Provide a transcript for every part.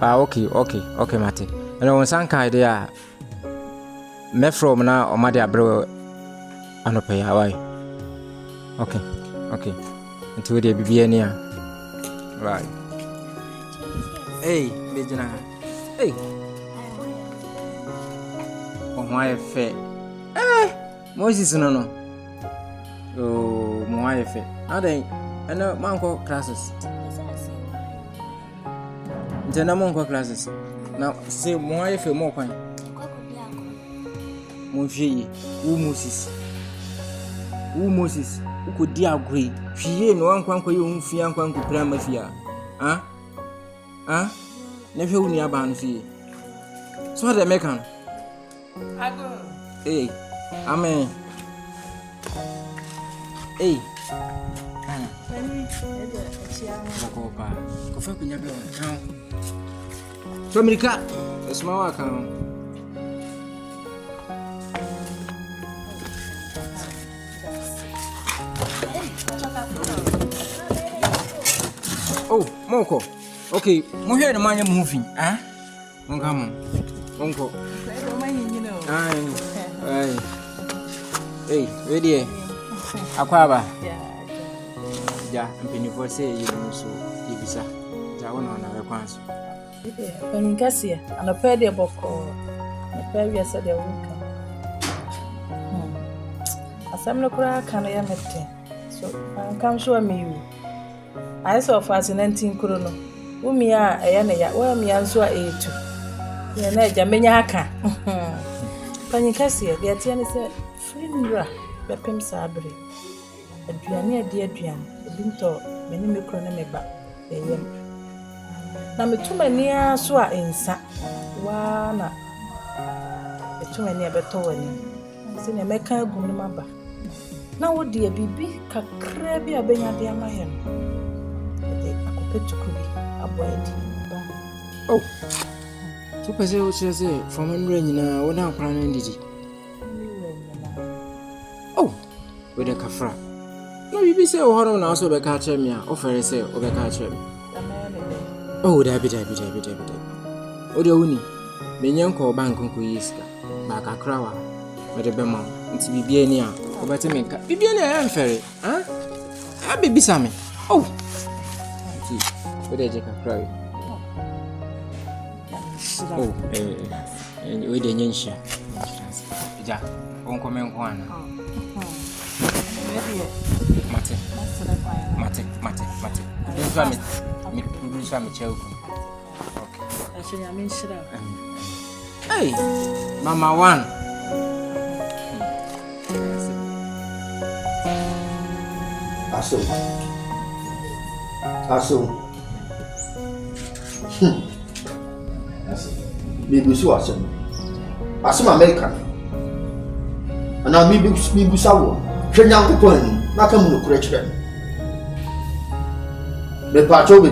Okay, Mate. And on some kind idea, me from now or Madia bro, I no pay Hawaii. Okay. Until they be near. Right. Hey, Bejana. Hey. Oh, my fair. Moses no. Oh, my fair. How they? I know Manco classes. Internal classes. Now, say more if you more coin. Monfie, who Moses, who could dear agree. She no one can call you Fian Quan Mafia. Never near Banfi. So the Mecan. I go. Hey, Amen. Hey. America, a small account. Oh, Moko. Okay, we hear the man moving. Come Uncle. Hey, ready? Aquaba. Yeah, and when you say you know so, Ibisa. Jawan on our quans. When you guess here, and a pair of book or a pair yesterday. As I'm not crying, can I am so I come show me you. I saw fascinating chrono. Umia, a yana, where me answer a two. Yana Jamaica. Penny Cassia, the Atiana said, Friend, Bepim Sabri. A Diana, dear Dian, the Binto, many micronemic. Na me too many so in sa wa na me too many abeto wani se na meka gu no maba na wo de bibi kakra bi abenya de amaye no de akopetuku bi aboadi ba oh so pese o chese from nre nyina wo na akra na ndidi oh we de kafra no bibi se o horo na so be ka che me a ofere se o be ka che me oh, Dabi. Uni, Menyanko bank uncle Yiska, Baka Krawa, but a bema, it's Bibiania, or better make Bibiania and ferry, I be Bissami. Oh, what did you cry? Oh, and we didn't share. Ja, Uncle Menquana. Mate. Me produce me choke. Okay. Actually, I mean, shut up. Hey, Mama one. Aso. Me busu asem. Asem American. Ana me busa wo. Hwe Nyankopon ni, na ka mu no kure kire. Me pacho be.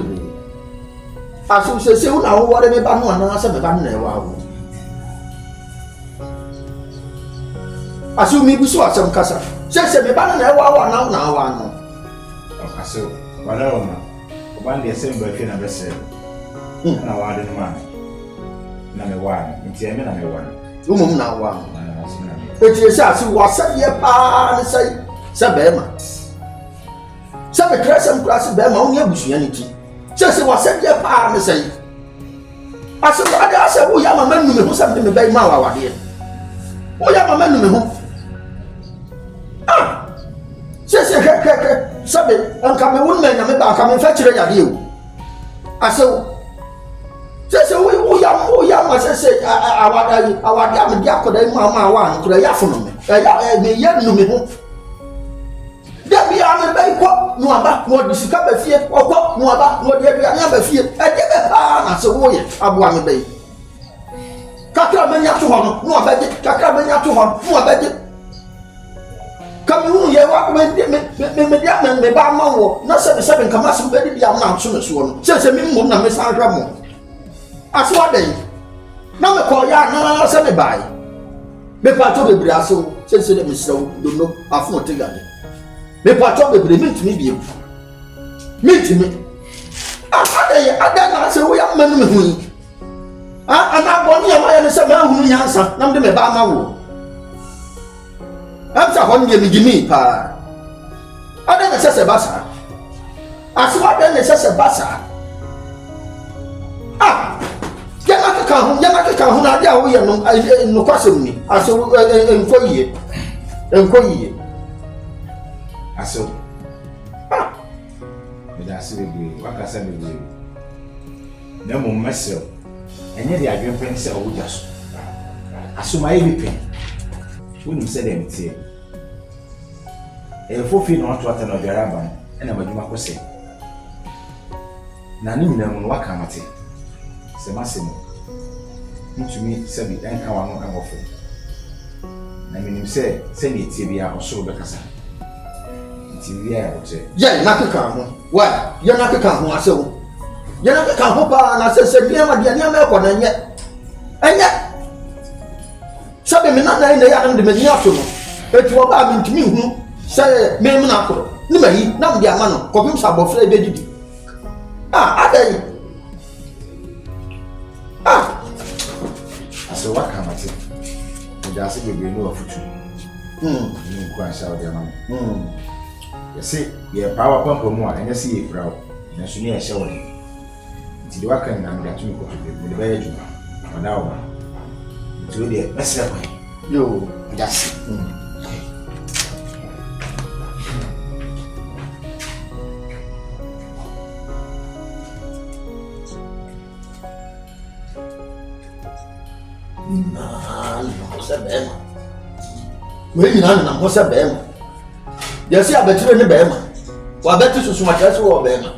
Aso se una wo wore me ba no ana se me ba na e wa wo. Aso me busu asem kasa. Se me ba na e wa wa na wa no. Aso, wala ona. Obande se mba fi na bese. Na wa de ma. Na me wa, nti me na me wa. Umum na wa. Eti se aso wa se ye pa ne se be ma. Se be krasem be ma onye busuya ni ti. Se wa se ye pa ne se. Aso wa da se wo ya ma manu me ho se me be ma wa de. Wo ya ma manu me ho. Se sabe anka me won me na me ba anka me fa kire yade o aso se wo ya ma se awada me dia koda mu ama wa an kura ya fono me ya me ya nu me ho da bi a me bai ko no aba no di sika ba fie okọ no aba no di bia na ba fie e de be pa na se wo ye aboa me bai kakra me nya to ho no aba de kakra me nya to ho no aba de kamu ye wa me ba ma wo na se kama se be di am na so no so no se me mmom na me san hwa mo aso adan na me ko ya na se me bai me pa to bebre aso se de me srawo do no afo te gade me pa to bebre mitimi bi mitimi adan na se wo ya manu me hu Ana boni ya ma se ma hunu nyansa na mde me ba ma wo. Amsa hon ye migimi pa. Ada na se basa. Aswa da na se basa. Yana ka hu na dia wo ye no kwasem ni. Aso enko yiye. Aso. Da se be wakasa be. Na mo mesel. Enye de adwen pen se owo jaso. Aso ma ye bi pen. Wonu se dem tie. Fofi no ato ata no dwara ban. Na madwuma ko se. Na ni nyina mu waka mate. Se masemo. Ntumi se bi enka wa no amofo. Na minim se ni tie bia osoro be kasa. Ntiwi ya oche. Ye na keka ho. Wa, ye na keka ho asewo. Ye na keka ho pa na se bia ma dia ni ama ko na nye. Enye. Sabe me na na ya de me ni ato no. Etu oba mi ntumi hu se me mu na akoro. Ni mayi na mo dia ma no. Ko bim sa bofra e be didi. Adai. Aso waka mate. Nda se bebe no afutu. Ni kwa sha o dia ma. Yesi ye power pump mu a enye se ye firawo. Na so ni e hye wo ni. Nti de waka ni na me atumi ko to be be ya juma. Ona wo. Nti o de mesra kwa. Yo, Yasi. We nyina na ho se bema. Yesi abetire ne bema. Wa betu susu ma kase wo bema.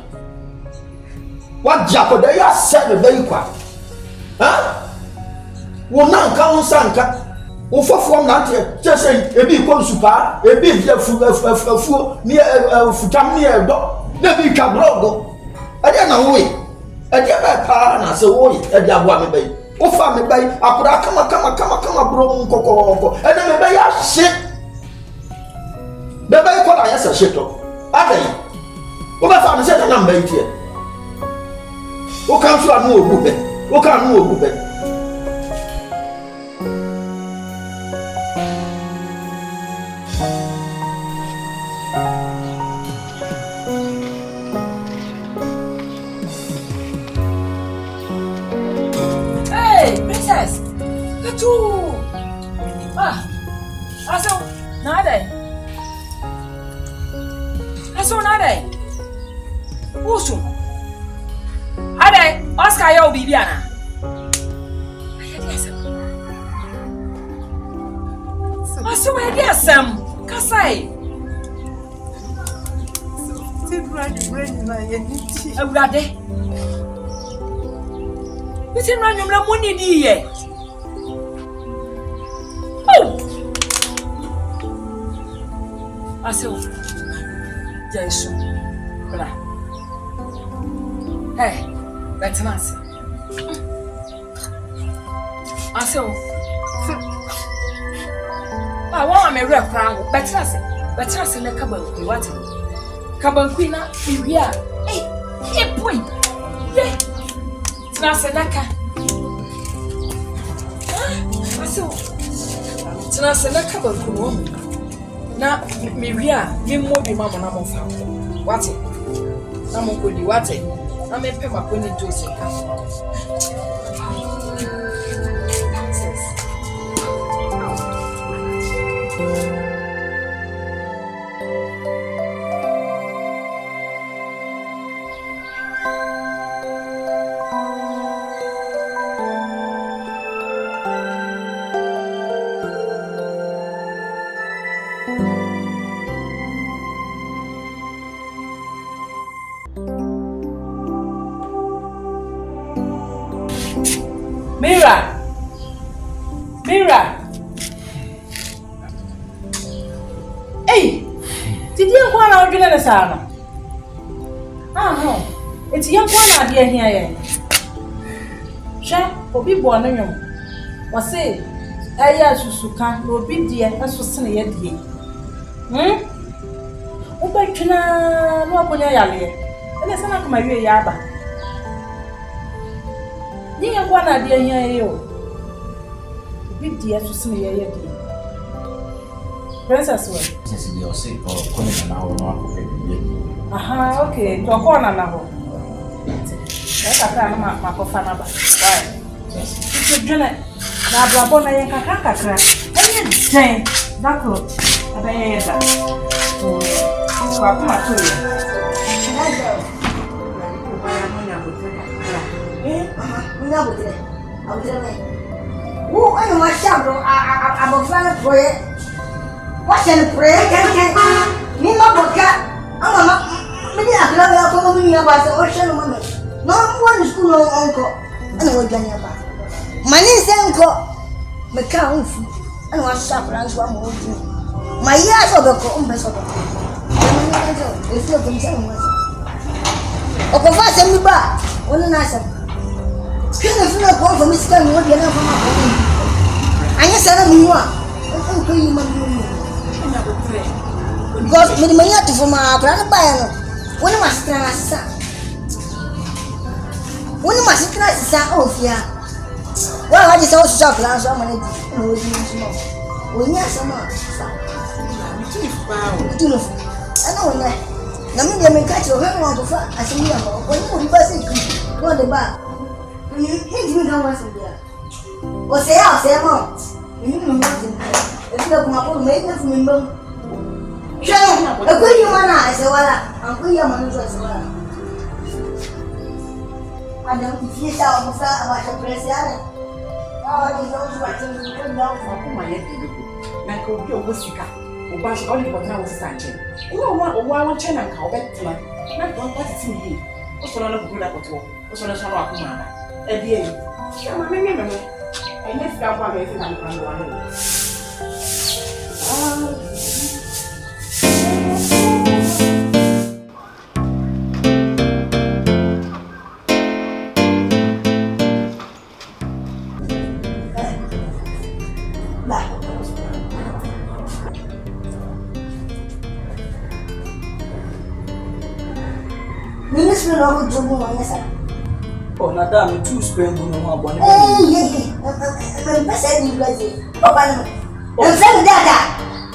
Wa jakoda ya se ne bayi kwa. Wo na nka wo sanka. Wo fofo na ante chese ebi ko nsupa, ebi bia fu ni futam ni edo. Na bi ka brogo. Ade na wo yi. Ade ba pa na se wo yi. Ade abo me bayi. O fa me bay akura kama bro nkoko ene me bay shit be bay ko na yesa shito adai o ba fa me se na mbay tie o kan so anu ogu be o kan anu ogu be Aso nada. Usu. Ada Oscar ya obibiana. Aso we dia sam. Kasai. brain na ye nti. Awurade. Iti na nwumra moni di ye. Aso. Jesu. Bra. Hey, that's nice. Aso. Want me rep crown, better say na kabanku what? Kabanku na iwia. Hey, boy. Yeah. Tnasenaka. Aso. Tnasenaka kabanku no. Na miwia, mi mo bi mama na mo fa. What? Na mo ko di what? Na me pe ma ko ni Jose ka. Mira. Hey, did you want to get a sana? It's young one idea here. Sha, obi born in you. Was say, I susuka, no big dear, as was seen yet. Ubachina, no, Ponya, and it's not my way, Yaba. Ninha kwa na dia nya yo. Bi dia so se ye ye dia. Princess wa. Since you say or come na ho no akọ Aha, okay. To ko na ho. Eka ka na ma ko fa na ba. Why? It's dwene na brabo na ye kakra. Enye den. Dako. Aba ye da. Kwa kuma to ye. Who I know my shadow, I'm a fan of prayer. What's in prayer? Can me, my book, I'm a maybe I love you about the ocean woman. No one is school, uncle. I know what you're about. My name is Uncle McCown, and was sharp and one more. My years of the compass of the if you can tell me. Of course, I'm back. One nice. Can you feel a call for Miss Gun? What you know from my home? I just said, I'm you, because with my yacht for my grandpa, one of my stars, one of my stars, oh, yeah. Well, I just also shop last summer. We need some more. I know that. Now, maybe I may catch your hand on the front. I see you when you pass go the bar. You don't want to there. Or say, I'll say, Mom. You know, if you come up with maintenance, remember. Shut up. A good human, I say, well, I'm good human as well. I don't see how about the president. Oh, you don't want to go down for my head. Like, oh, what's you got? Obash only but now was Sanchez. You want one China and cow back to my not one what it's in here. What's on a good apple? What's on a shower of Kumana? A dear, I never got one anything on one. Minister of Jomo, yes, sir. Oh, Madame, two spring on one. Hey, I'm saying you guys. Oh, I'm saying that.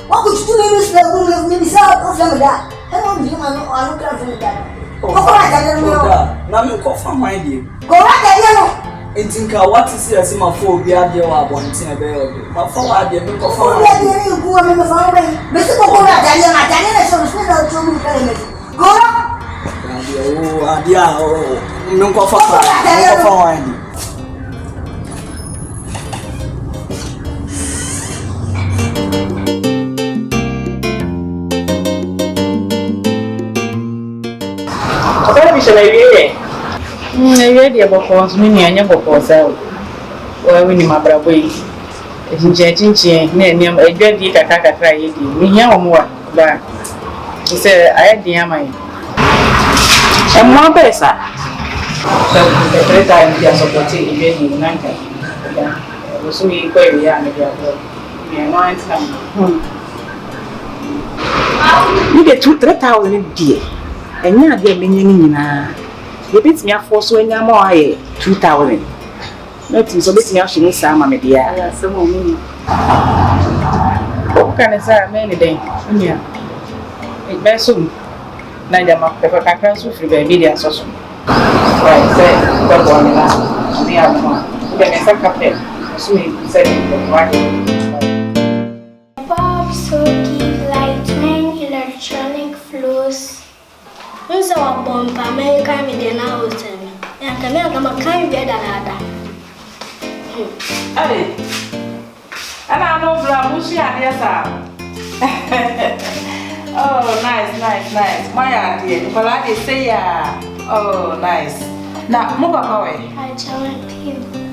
What would you do in this room? Maybe so, or some of that. I don't know, I don't care for that. Oh, I don't know. Now, you go from my dear. Go right there. It's in car, what is here? See my phobia, dear, I want to say, my phone, I didn't go for my dear. You go on the phone. Mr. Cocoa, I don't know. Go up. Oh, adia, oh, não cofa wine. Sabe bicho dia boko mini anya boko sa o we ni mabrabo yi chinche na eniam edwadi kakakakra yi di mi hia wo mo ba se ayadi amai Emma pesa. So the time they are supporting even in Nanka. Yeah. So we go here and we are going. You get 2,000 dear. And you are getting na. You bet me a force when you are 2,000. Nothing so bet me a shilling some my dear. Yeah, some more money. Can I say many days? Yeah. It may soon. Naija mapepa kakra so free baby dia so so. Right, say the one na me amo. The me saka pe. So me say the right. Bulbs so give light when electronic flows. Who's our bomb America me dey na hotel. And come kan be da nada. Ale. Ana no bra mushi ade sa. Oh, nice. My idea. Well, I say, oh, nice. Now, move away. I tell you.